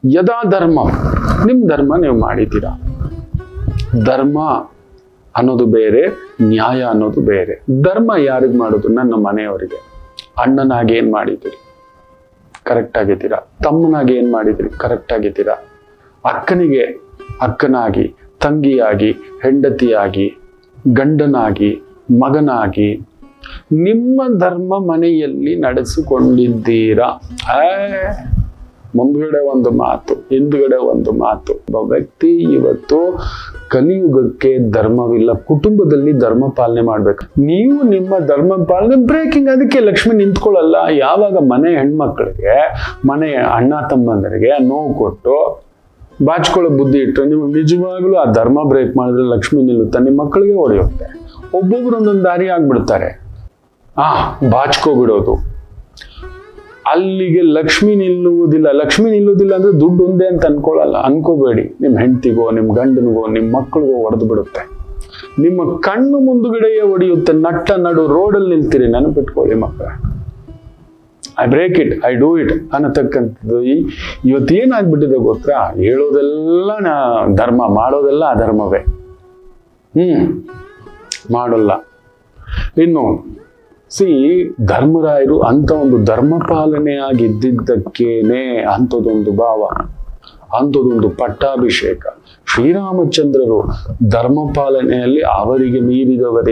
ಯದಾ ಧರ್ಮ, ನಿಮ್ಮ ಧರ್ಮ ನೀವು ಮಾಡಿದ್ದೀರಾ. ಧರ್ಮ ಅನ್ನೋದು ಬೇರೆ, ನ್ಯಾಯ ಅನ್ನೋದು ಬೇರೆ. ಧರ್ಮ ಯಾರಿಗೆ ಮಾಡೋದು? ನನ್ನ ಮನೆಯವರಿಗೆ. ಅಣ್ಣನಾಗಿ ಏನ್ ಮಾಡಿದ್ದೀರಿ? ಕರೆಕ್ಟ್ ಆಗಿದ್ದೀರಾ. ತಮ್ಮನಾಗಿ ಏನ್ ಮಾಡಿದಿರಿ? ಕರೆಕ್ಟ್ ಆಗಿದ್ದೀರಾ. ಅಕ್ಕನಿಗೆ ಅಕ್ಕನಾಗಿ, ತಂಗಿಯಾಗಿ, ಹೆಂಡತಿಯಾಗಿ, ಗಂಡನಾಗಿ, ಮಗನಾಗಿ ನಿಮ್ಮ ಧರ್ಮ ಮನೆಯಲ್ಲಿ ನಡೆಸಿಕೊಂಡಿದ್ದೀರಾ. ಮುಂದ್ಗಡೆ ಒಂದು ಮಾತು, ಹಿಂದ್ಗಡೆ ಒಂದು ಮಾತು. ಒಬ್ಬ ವ್ಯಕ್ತಿ ಇವತ್ತು ಕಲಿಯುಗಕ್ಕೆ ಧರ್ಮವಿಲ್ಲ, ಕುಟುಂಬದಲ್ಲಿ ಧರ್ಮ ಪಾಲನೆ ಮಾಡ್ಬೇಕು. ನೀವು ನಿಮ್ಮ ಧರ್ಮ ಪಾಲನೆ ಬ್ರೇಕಿಂಗ್. ಅದಕ್ಕೆ ಲಕ್ಷ್ಮಿ ನಿಂತ್ಕೊಳ್ಳಲ್ಲ. ಯಾವಾಗ ಮನೆ ಹೆಣ್ಮಕ್ಳಿಗೆ, ಮನೆ ಅಣ್ಣ ತಮ್ಮಂದರಿಗೆ ನೋವು ಕೊಟ್ಟು ಬಾಚ್ಕೊಳ್ಳೋ ಬುದ್ಧಿ ಇಟ್ಟರೆ, ನೀವು ನಿಜವಾಗ್ಲೂ ಆ ಧರ್ಮ ಬ್ರೇಕ್ ಮಾಡಿದ್ರೆ ಲಕ್ಷ್ಮಿ ನಿಲ್ಲುತ್ತೆ, ನಿಮ್ಮ ಮಕ್ಕಳಿಗೆ ಹೊಡೆಯುತ್ತೆ. ಒಬ್ಬೊಬ್ರು ಒಂದೊಂದು ದಾರಿ ಆಗ್ಬಿಡ್ತಾರೆ. ಬಾಚ್ಕೋಬಿಡೋದು. ಅಲ್ಲಿಗೆ ಲಕ್ಷ್ಮಿ ನಿಲ್ಲುವುದಿಲ್ಲ. ಲಕ್ಷ್ಮಿ ನಿಲ್ಲುವುದಿಲ್ಲ ಅಂದ್ರೆ ದುಡ್ಡು ಒಂದೇ ಅಂತ ಅನ್ಕೋಬೇಡಿ. ನಿಮ್ಮ ಹೆಂಡತಿಗೋ, ನಿಮ್ಮ ಗಂಡನಿಗೋ, ನಿಮ್ಮ ಮಕ್ಕಳಿಗೋ ಹೊಡೆದು ಬಿಡುತ್ತೆ. ನಿಮ್ಮ ಕಣ್ಣು ಮುಂದುಗಡೆಯೇ ಹೊಡೆಯುತ್ತೆ. ನಟ್ಟ ನಡು ರೋಡಲ್ಲಿ ನಿಲ್ತೀರಿ. ನೆನಪಿಟ್ಕೊಳ್ಳಿ ಮಕ್ಕಳ. I break it, I do it ಅನ್ನತಕ್ಕಂಥದ್ದು ಇವತ್ತು ಏನಾಗ್ಬಿಟ್ಟಿದೆ ಗೊತ್ತಾ? ಹೇಳೋದೆಲ್ಲ ಧರ್ಮ, ಮಾಡೋದೆಲ್ಲ ಅಧರ್ಮವೇ. ಮಾಡೋಲ್ಲ. ಇನ್ನು ಧರ್ಮರಾಯರು ಅಂತ ಒಂದು ಧರ್ಮ ಪಾಲನೆಯಾಗಿದ್ದಕ್ಕೇನೆ ಅಂಥದೊಂದು ಭಾವ, ಅಂಥದೊಂದು ಪಟ್ಟಾಭಿಷೇಕ. ಶ್ರೀರಾಮಚಂದ್ರರು ಧರ್ಮ ಪಾಲನೆಯಲ್ಲಿ ಅವರಿಗೆ ಮೀರಿದವರಿಲ್ಲ.